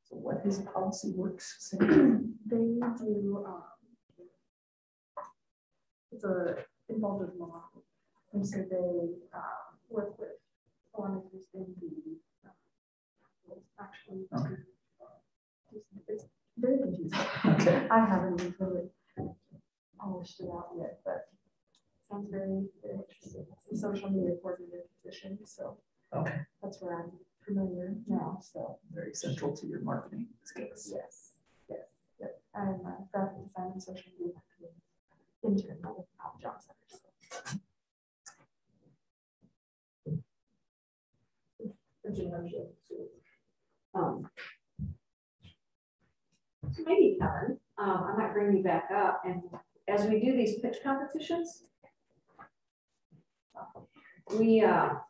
So what is Policy Works say? They do, it's involved with law. And so they work with lawmakers in the, actually, okay. It's very confusing. Okay. I haven't really polished it out yet, but it sounds very, very interesting. It's a social media coordinator position, so okay. That's where I'm familiar now. So very central to your marketing skills. Yes, yes, yes. I'm a graphic design and social media marketing intern with Pop Job Center. So maybe, Kevin, I might bring you back up, and as we do these pitch competitions, we have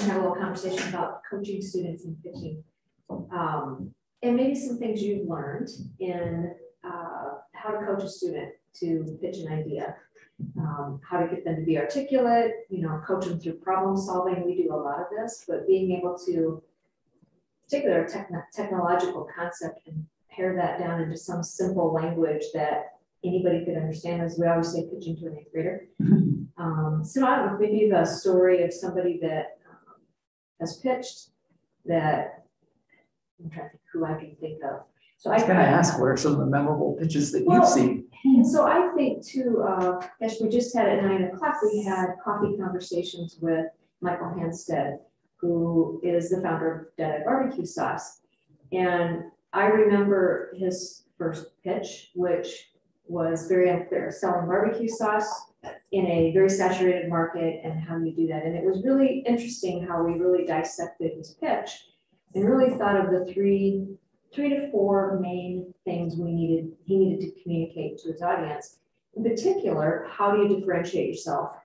a little conversation about coaching students in pitching, and maybe some things you've learned in how to coach a student to pitch an idea, how to get them to be articulate, coach them through problem solving. We do a lot of this, but being able to take their technological concept and pare that down into some simple language that anybody could understand, as we always say, pitching to an 8th grader. So I don't know, maybe the story of somebody that has pitched that, I'm trying to think who I can think of. So I was going to ask, what are some of the memorable pitches that you've seen? So I think too, as we just had at 9 o'clock, we had coffee conversations with Michael Hanstead, who is the founder of Dead Barbecue Sauce. And I remember his first pitch, which was very unclear, selling barbecue sauce in a very saturated market and how you do that. And it was really interesting how we really dissected his pitch and really thought of the three to four main things he needed to communicate to his audience. In particular, how do you differentiate yourself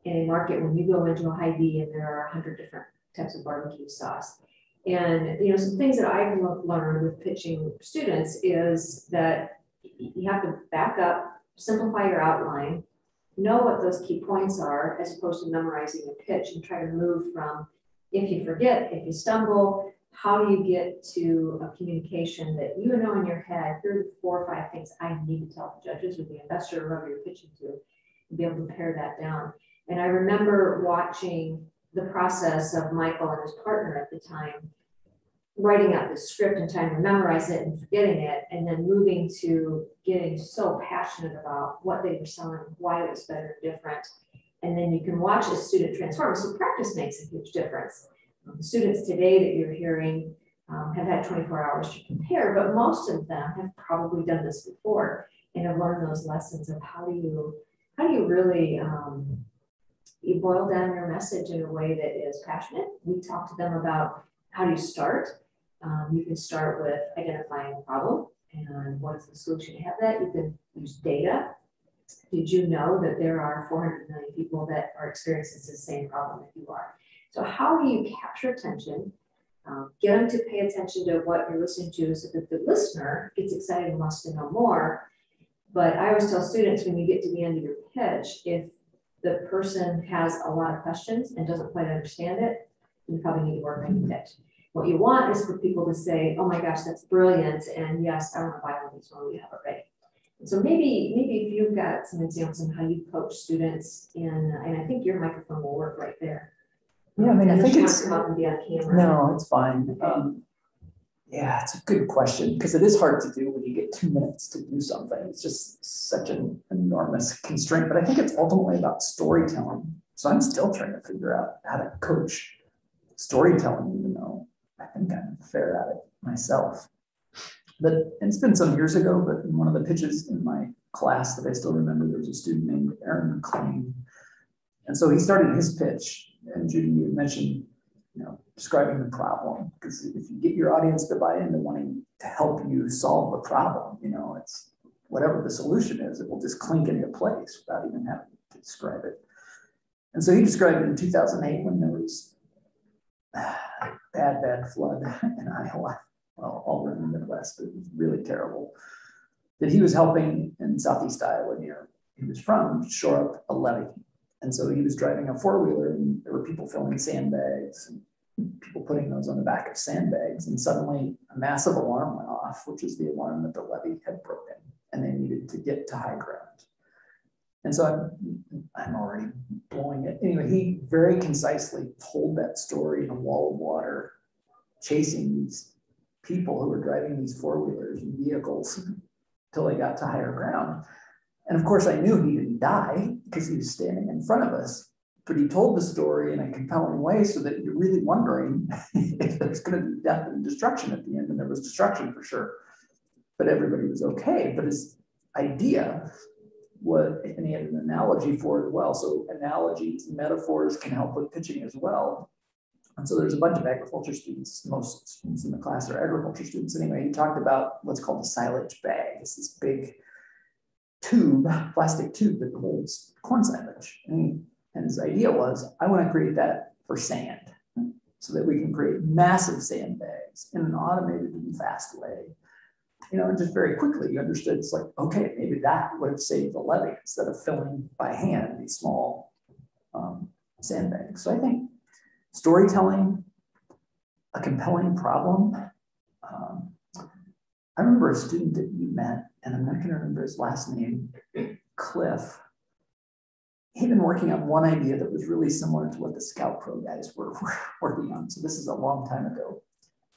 in a market when you go into a Hy-Vee and there are 100 different types of barbecue sauce? And some things that I've learned with pitching students is that you have to back up, simplify your outline, know what those key points are, as opposed to memorizing a pitch and try to move from, if you forget, if you stumble, how do you get to a communication that you know in your head, here are the 4 or 5 things I need to tell the judges or the investor or whoever you're pitching to, and be able to pare that down. And I remember watching the process of Michael and his partner at the time, writing out the script and trying to memorize it and forgetting it, and then moving to getting so passionate about what they were selling, why it was better and different. And then you can watch a student transform. So practice makes a huge difference. The students today that you're hearing have had 24 hours to prepare, but most of them have probably done this before and have learned those lessons of how do you really you boil down your message in a way that is passionate. We talk to them about how do you start. You can start with identifying a problem and what is the solution to have that. You can use data. Did you know that there are 400 million people that are experiencing the same problem that you are? So how do you capture attention, get them to pay attention to what you're listening to so that the listener gets excited and wants to know more? But I always tell students, when you get to the end of your pitch, if the person has a lot of questions and doesn't quite understand it, you probably need to work on your pitch. What you want is for people to say, oh my gosh, that's brilliant. And yes, I want to buy one of these when we have it ready. And so maybe if you've got some examples on how you coach students and I think your microphone will work right there. Yeah, I mean, I think it's, come up and be on camera. No, it's fine. Okay. Yeah, it's a good question because it is hard to do when you get 2 minutes to do something. It's just such an enormous constraint, but I think it's ultimately about storytelling. So I'm still trying to figure out how to coach storytelling, even though I think I'm fair at it myself. But it's been some years ago, but in one of the pitches in my class that I still remember, there was a student named Aaron McLean. And so he started his pitch, and Judy, you mentioned, describing the problem, because if you get your audience to buy into wanting to help you solve the problem, it's whatever the solution is, it will just clink into place without even having to describe it. And so he described it in 2008 when there was bad flood in Iowa, well, all over the Midwest. It was really terrible. That he was helping in Southeast Iowa, near he was from, shore up a levee. And so he was driving a 4-wheeler, and there were people filling sandbags and people putting those on the back of sandbags. And suddenly a massive alarm went off, which is the alarm that the levee had broken, and they needed to get to high ground. And so I'm already blowing it. Anyway, he very concisely told that story in a wall of water, chasing these people who were driving these four-wheelers and vehicles until they got to higher ground. And of course, I knew he didn't die because he was standing in front of us, but he told the story in a compelling way so that you're really wondering if there's going to be death and destruction at the end, and there was destruction for sure, but everybody was okay. But his idea was, and he had an analogy for it as well. So analogies, metaphors can help with pitching as well. And so there's a bunch of agriculture students, most students in the class are agriculture students anyway. He talked about what's called a silage bag. It's this big tube, plastic tube that holds corn silage. And his idea was, I want to create that for sand so that we can create massive sandbags in an automated and fast way. You know, and just very quickly you understood, it's like, okay, maybe that would have saved the levee instead of filling by hand these small sandbags. So I think storytelling, a compelling problem. I remember a student that you met, and I'm not going to remember his last name, Cliff. He'd been working on one idea that was really similar to what the Scout Pro guys were working on. So this is a long time ago.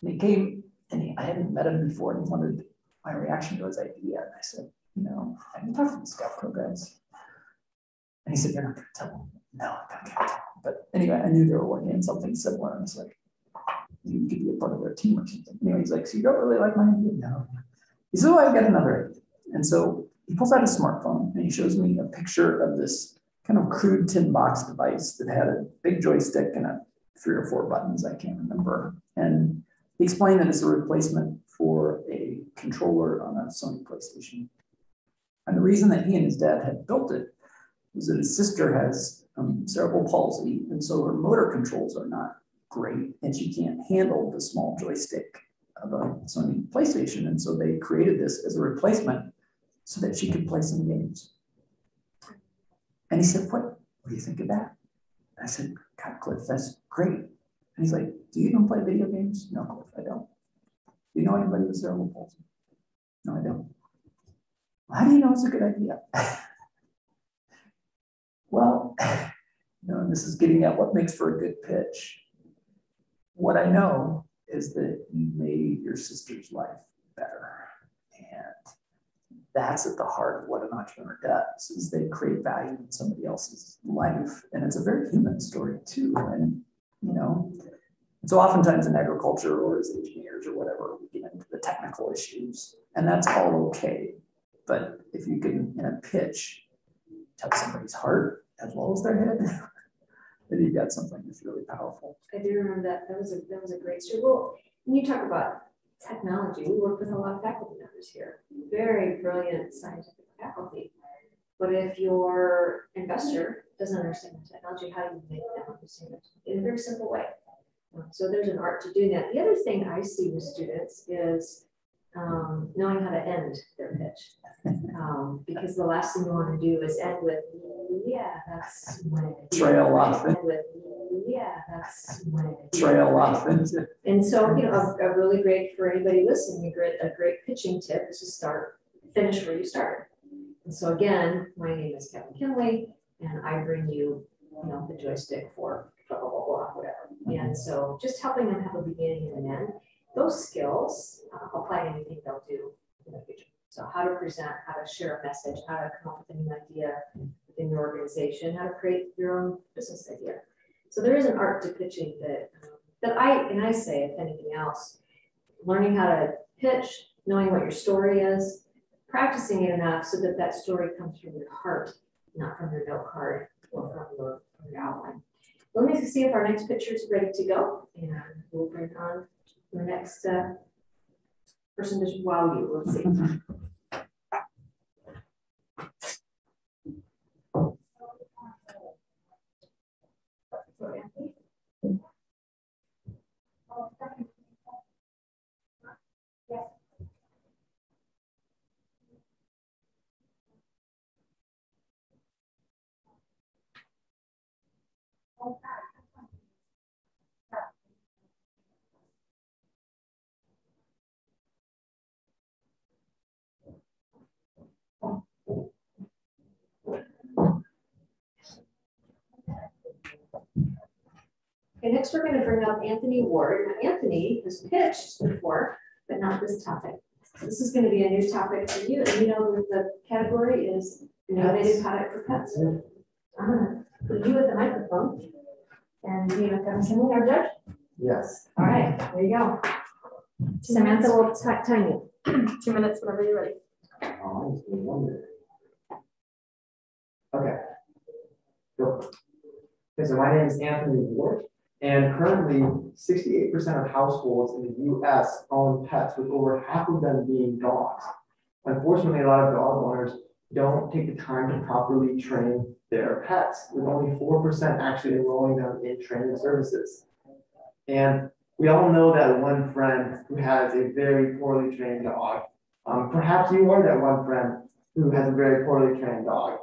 And he came, and I hadn't met him before, and he wanted my reaction to his idea. And I said, you know, I haven't talked to the Scout Pro guys. And he said, you're not going to tell them. No, I'm not going to tell them. But anyway, I knew they were working on something similar. And I was like, you could be a part of their team or something. Anyway, he's like, so you don't really like my idea? No. He said, oh, I've got another idea. And so he pulls out a smartphone and he shows me a picture of this kind of crude tin box device that had a big joystick and 3 or 4 buttons, I can't remember. And he explained that it's a replacement for a controller on a Sony PlayStation. And the reason that he and his dad had built it was that his sister has cerebral palsy, and so her motor controls are not great, and she can't handle the small joystick of a Sony PlayStation. And so they created this as a replacement so that she could play some games. And he said, what do you think of that? I said, God, Cliff, that's great. And he's like, do you even play video games? No, Cliff, I don't. Do you know anybody with cerebral palsy? No, I don't. Well, how do you know it's a good idea? Well, you know, and this is getting at what makes for a good pitch. What I know is that you made your sister's life better. And that's at the heart of what an entrepreneur does, is they create value in somebody else's life. And it's a very human story too. And, you know, so oftentimes in agriculture or as engineers or whatever, we get into the technical issues, and that's all okay. But if you can, in a pitch, touch somebody's heart as well as their head, then you've got something that's really powerful. I do remember that. That was a great story. Well, when you talk about technology, we work with a lot of faculty members here, very brilliant scientific faculty. But if your investor doesn't understand the technology, how do you make them understand it in a very simple way? So there's an art to doing that. The other thing I see with students is knowing how to end their pitch. Because the last thing you want to do is end with, yeah, that's my idea. Trail off. End with, yeah, that's my idea. Trail off. And so, you know, a really great, for anybody listening, a great pitching tip is to finish where you started. And so again, my name is Kevin Kinley, and I bring you, you know, the joystick for blah, blah, blah, blah, whatever. And so just helping them have a beginning and an end, those skills apply to anything they'll do in the future. So how to present, how to share a message, how to come up with a new idea within your organization, how to create your own business idea. So there is an art to pitching that I say, if anything else, learning how to pitch, knowing what your story is, practicing it enough so that that story comes from your heart, not from your note card or from your outline. Let me see if our next picture is ready to go, and we'll bring on the next person to wow you. Let's see. Okay, next we're going to bring up Anthony Ward. Now, Anthony has pitched before, but not this topic. So this is going to be a new topic for you. And you know that the category is innovative product for pets. Put you at the microphone. And you know, coming our judge? Yes. All right, there you go. Samantha will time you. 2 minutes, whenever you're ready. Okay. Go. Okay, so my name is Anthony Ward, and currently 68% of households in the US own pets, with over half of them being dogs. Unfortunately, a lot of dog owners don't take the time to properly train their pets, with only 4% actually enrolling them in training services. And we all know that one friend who has a very poorly trained dog. Perhaps you are that one friend who has a very poorly trained dog.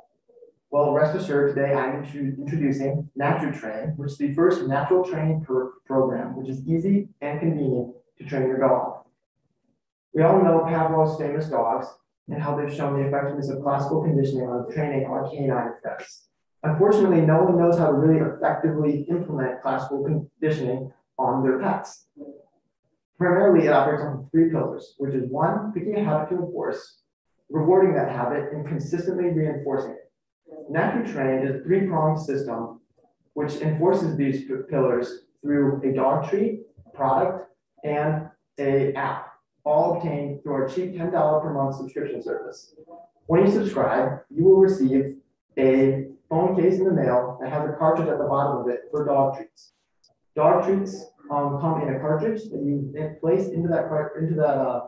Well, rest assured, today I'm introducing NatureTrain, which is the first natural training program, which is easy and convenient to train your dog. We all know Pavlov's famous dogs and how they've shown the effectiveness of classical conditioning on training our canine pets. Unfortunately, no one knows how to really effectively implement classical conditioning on their pets. Primarily, it operates on 3 pillars, which is 1, picking a habit to enforce, rewarding that habit, and consistently reinforcing it. NatureTrain is a 3-pronged system which enforces these pillars through a dog treat, a product, and an app, all obtained through our cheap $10 per month subscription service. When you subscribe, you will receive a phone case in the mail that has a cartridge at the bottom of it for dog treats. Dog treats come in a cartridge that you place into that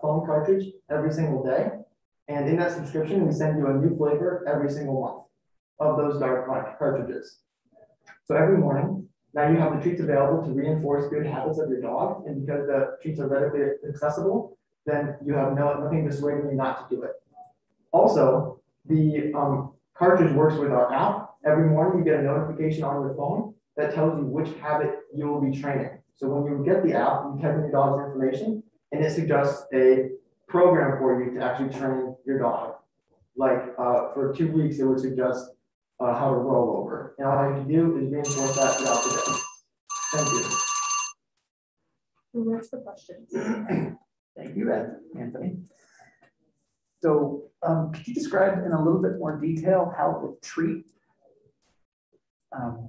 phone cartridge every single day. And in that subscription, we send you a new flavor every single month of those dog cartridges. So every morning, now you have the treats available to reinforce good habits of your dog. And because the treats are readily accessible, then you have nothing dissuading you not to do it. Also, the cartridge works with our app. Every morning, you get a notification on your phone that tells you which habit you will be training. So when you get the app, you type in your dog's information, and it suggests a program for you to actually train your dog. Like for 2 weeks, it would suggest how to roll over. And all I have to do is reinforce that throughout the day. Thank you. That's the questions. Thank you, Anthony. So could you describe in a little bit more detail how the treat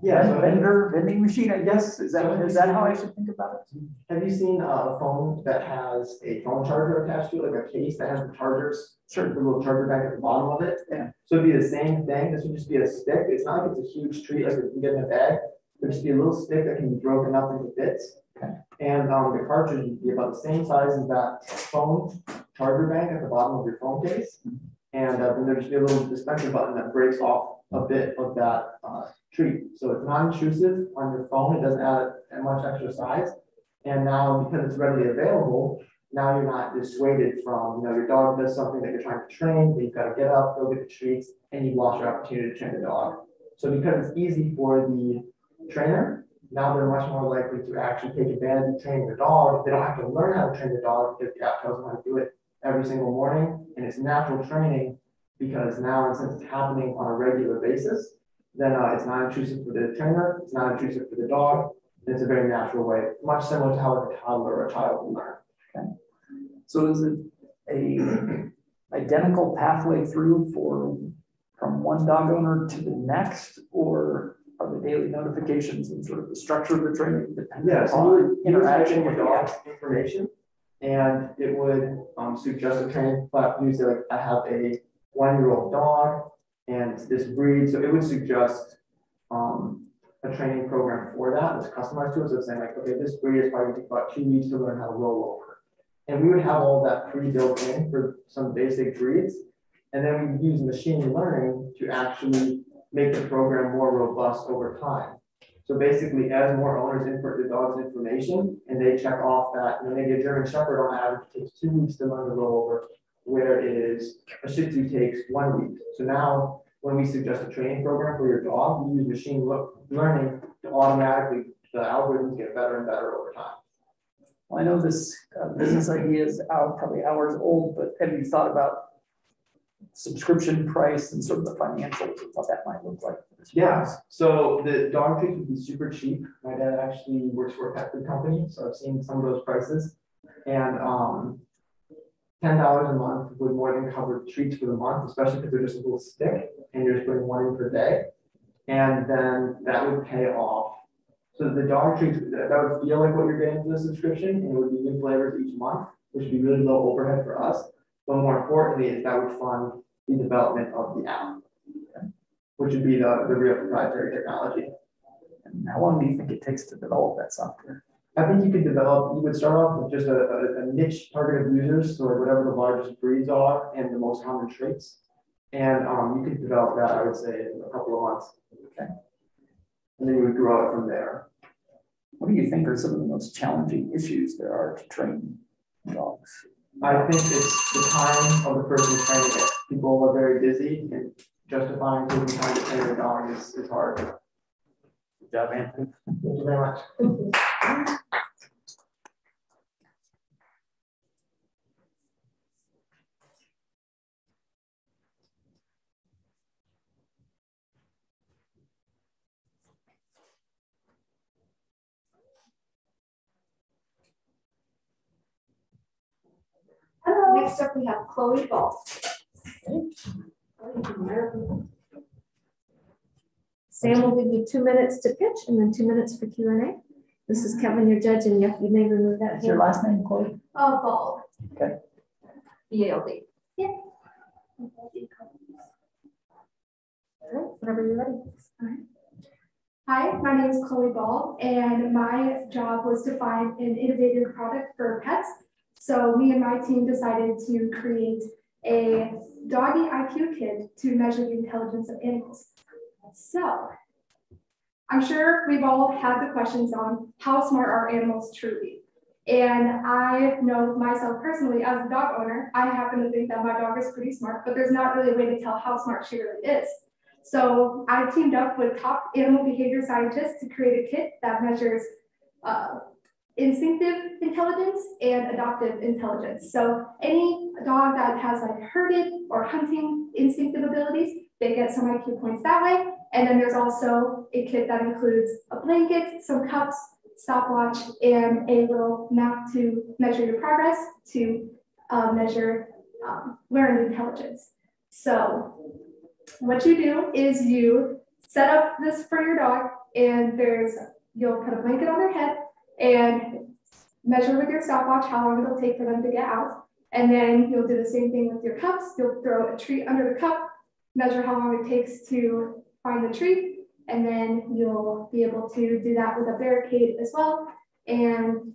vending machine, I guess, is that how I should think about it? Have you seen a phone that has a phone charger attached to it, like a case that has the chargers? Sure. The little charger back at the bottom of it. Yeah. So it'd be the same thing. This would just be a stick. It's not like it's a huge treat like you get in a bag. It'd just be a little stick that can be broken up into bits. Okay. And the cartridge would be about the same size as that phone charger bank at the bottom of your phone case. And then there'd just be a little dispenser button that breaks off a bit of that treat. So it's non-intrusive on your phone. It doesn't add much extra size. And now, because it's readily available, now you're not dissuaded from, your dog does something that you're trying to train, but you've got to get up, go get the treats, and you've lost your opportunity to train the dog. So because it's easy for the trainer, now they're much more likely to actually take advantage of training their dog. They don't have to learn how to train the dog because the app tells them how to do it every single morning. And it's natural training because now, since it's happening on a regular basis, then it's not intrusive for the trainer, it's not intrusive for the dog, and it's a very natural way, much similar to how a toddler or a child will learn. Okay. So is it a identical pathway through from one dog owner to the next, or are the daily notifications and sort of the structure of the training dependent on interaction with the dog's information? And it would suggest a training platform. You say, like, I have a 1-year-old dog and this breed, so it would suggest a training program for that that's customized to it. So it's saying, like, okay, this breed is probably going to take about 2 weeks to learn how to roll over. And we would have all that pre-built in for some basic breeds. And then we would use machine learning to actually make the program more robust over time. So basically, as more owners input the dog's information and they check off that, maybe a German Shepherd on average takes 2 weeks to learn to roll over, whereas a Shih Tzu takes 1 week. So now, when we suggest a training program for your dog, we use machine learning to automatically, the algorithms get better and better over time. Well, I know this business idea is probably hours old, but have you thought about subscription price and sort of the financials of what that might look like? Yeah, so the dog treats would be super cheap. My dad actually works for a pet food company, so I've seen some of those prices. And $10 a month would more than cover treats for the month, especially because they're just a little stick and you're just putting one in per day. And then that would pay off. So the dog treats, that would feel like what you're getting for the subscription, and it would be new flavors each month, which would be really low overhead for us. But more importantly, is that would fund the development of the app, which would be the real proprietary technology. And how long do you think it takes to develop that software? I think you would start off with just a niche target of users, so whatever the largest breeds are and the most common traits. And you could develop that, I would say, in a couple of months. Okay. And then you would grow it from there. What do you think are some of the most challenging issues there are to train dogs? I think it's the time of the person training it. People are very busy, and justifying taking time to train a dog is hard. Good job, Anthony. Thank you very much. Hello. Next up, we have Chloe Ball. Sam will give you 2 minutes to pitch and then 2 minutes for Q&A. This is Kevin, your judge, and you may remove that. What's your last name, Chloe? Bald. Okay. B-A-L-D. Yeah. All right, whenever you're ready. All right. Hi, my name is Chloe Ball, and my job was to find an innovative product for pets. So me and my team decided to create a doggy IQ kit to measure the intelligence of animals. So I'm sure we've all had the questions on how smart are animals truly. And I know myself personally as a dog owner, I happen to think that my dog is pretty smart, but there's not really a way to tell how smart she really is. So I teamed up with top animal behavior scientists to create a kit that measures instinctive intelligence and adaptive intelligence. So any dog that has like herded or hunting instinctive abilities, they get some IQ points that way. And then there's also a kit that includes a blanket, some cups, stopwatch, and a little map to measure your progress, to measure learned intelligence. So what you do is you set up this for your dog, and you'll put a blanket on their head and measure with your stopwatch how long it'll take for them to get out. And then you'll do the same thing with your cups. You'll throw a treat under the cup, measure how long it takes to find the treat, and then you'll be able to do that with a barricade as well. And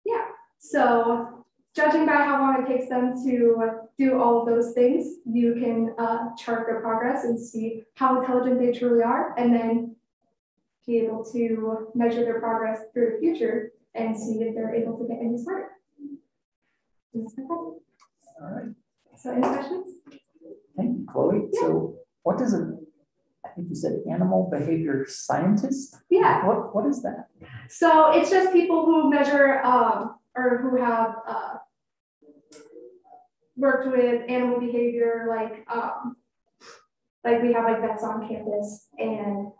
yeah, so judging by how long it takes them to do all of those things, you can chart their progress and see how intelligent they truly are, and then be able to measure their progress through the future and see if they're able to get any smarter. All right. So any questions? Thank you, Chloe. Yeah. So what does I think you said animal behavior scientist? Yeah. What is that? So it's just people who measure or who have worked with animal behavior, like we have like vets on campus, and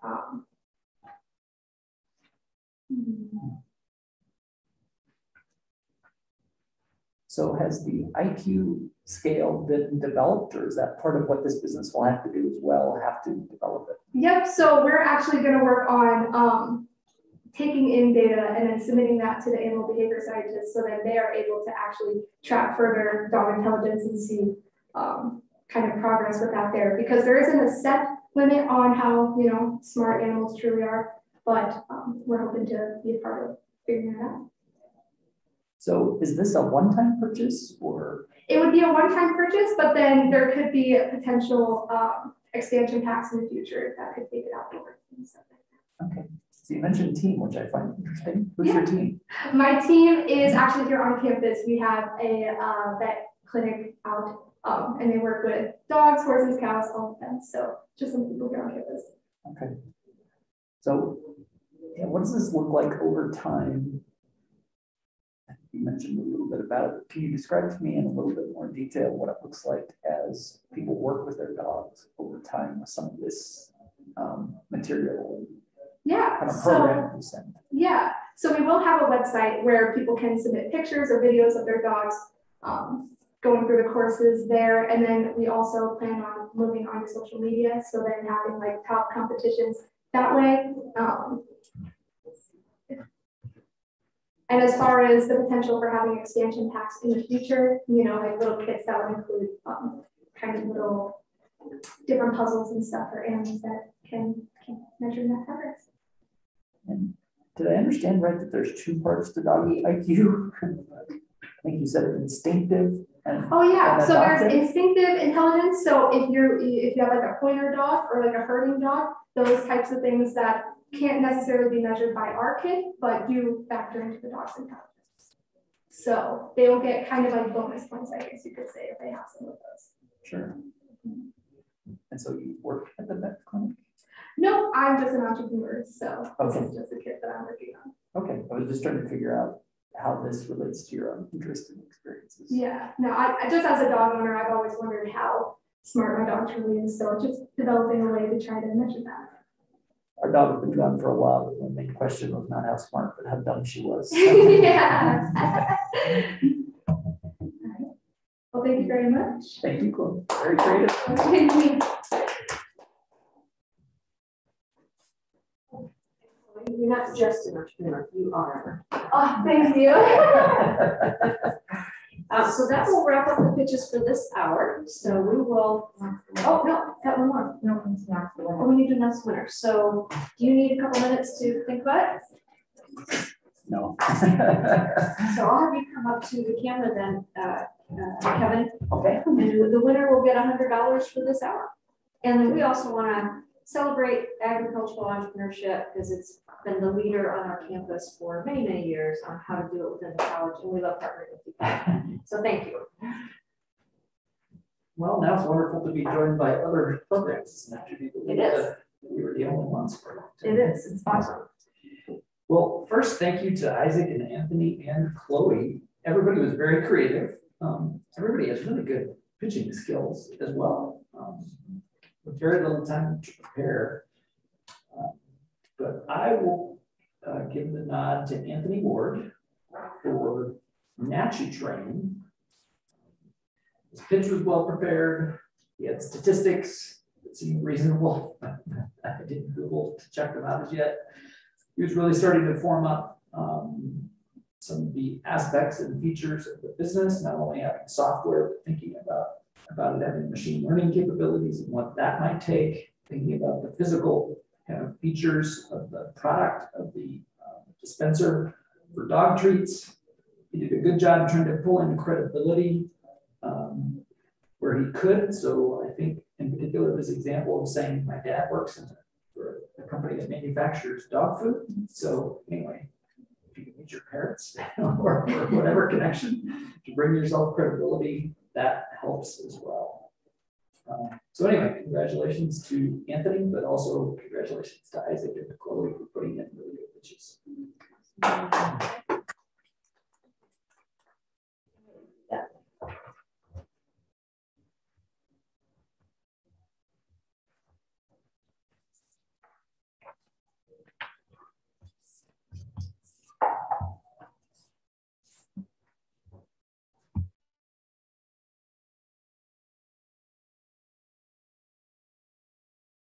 so has the IQ scale been developed, or is that part of what this business will have to do as well, have to develop it? Yep, so we're actually going to work on taking in data and then submitting that to the animal behavior scientists so that they are able to actually track further dog intelligence and see kind of progress with that there, because there isn't a set limit on how smart animals truly are, but we're hoping to be a part of figuring that out. So is this a one-time purchase, or? It would be a one-time purchase, but then there could be a potential expansion packs in the future that could take it out more and stuff like that. Okay. So you mentioned team, which I find interesting. Who's your team? My team is actually here on campus. We have a vet clinic out, and they work with dogs, horses, cows, all of them. So just some people here on campus. Okay. So what does this look like over time? you mentioned a little bit about it. Can you describe to me in a little bit more detail what it looks like as people work with their dogs over time with some of this material? Yeah. Kind of program you send. Yeah. So we will have a website where people can submit pictures or videos of their dogs going through the courses there. And then we also plan on moving on to social media. So then having like top competitions that way. And as far as the potential for having expansion packs in the future, you know, like little kits that would include kind of little different puzzles and stuff for animals that can measure that progress. And did I understand right that there's two parts to doggy IQ? I think you said instinctive and oh yeah, and so there's adoptive. instinctive intelligence. So if you have like a pointer dog or like a herding dog, those types of things that can't necessarily be measured by our kid, but do factor into the dog's intelligence. So they will get kind of like bonus points, I guess you could say, if they have some of those. Sure. And so you work at the vet clinic? No, I'm just an entrepreneur, so Okay. this is just a kit that I'm working on. Okay, I was just trying to figure out how this relates to your own interest and experiences. Yeah, no, I just as a dog owner, I've always wondered how smart my dog truly is, so just developing a way to try to measure that. Our dog has been gone for a while, but the main question was not how smart, but how dumb she was. Yeah. Well, thank you very much. Thank you, Chloe. Very creative. Thank you. You're not just an entrepreneur, you are. Oh, thank you. So that will wrap up the pitches for this hour. So we will, oh, no, got one more. No, it's not the Oh, we need to announce the winner. So do you need a couple minutes to think about it? No. So I'll have you come up to the camera then, Kevin. Okay. And the winner will get $100 for this hour. And then we also want to celebrate agricultural entrepreneurship because it's been the leader on our campus for many, many years on how to do it within the college. And we love partnering with you. So thank you. Well, now it's wonderful to be joined by other programs. It is. We were the only ones for it. It is. It's awesome. Well, first, thank you to Isaac and Anthony and Chloe. Everybody was very creative. Everybody has really good pitching skills as well. With very little time to prepare. But I will give the nod to Anthony Ward for Natchez training. His pitch was well prepared. He had statistics that seemed reasonable. I didn't Google to check them out as yet. He was really starting to form up some of the aspects and features of the business, not only having software, but thinking about it having machine learning capabilities and what that might take, thinking about the physical kind of features of the product of the dispenser for dog treats. He did a good job trying to pull in credibility where he could. So I think in particular, this example of saying my dad works for a company that manufactures dog food. So anyway, if you can meet your parents or whatever connection to bring yourself credibility, that helps as well. So anyway, congratulations to Anthony, but also congratulations to Isaac and to Chloe for putting in really good pitches.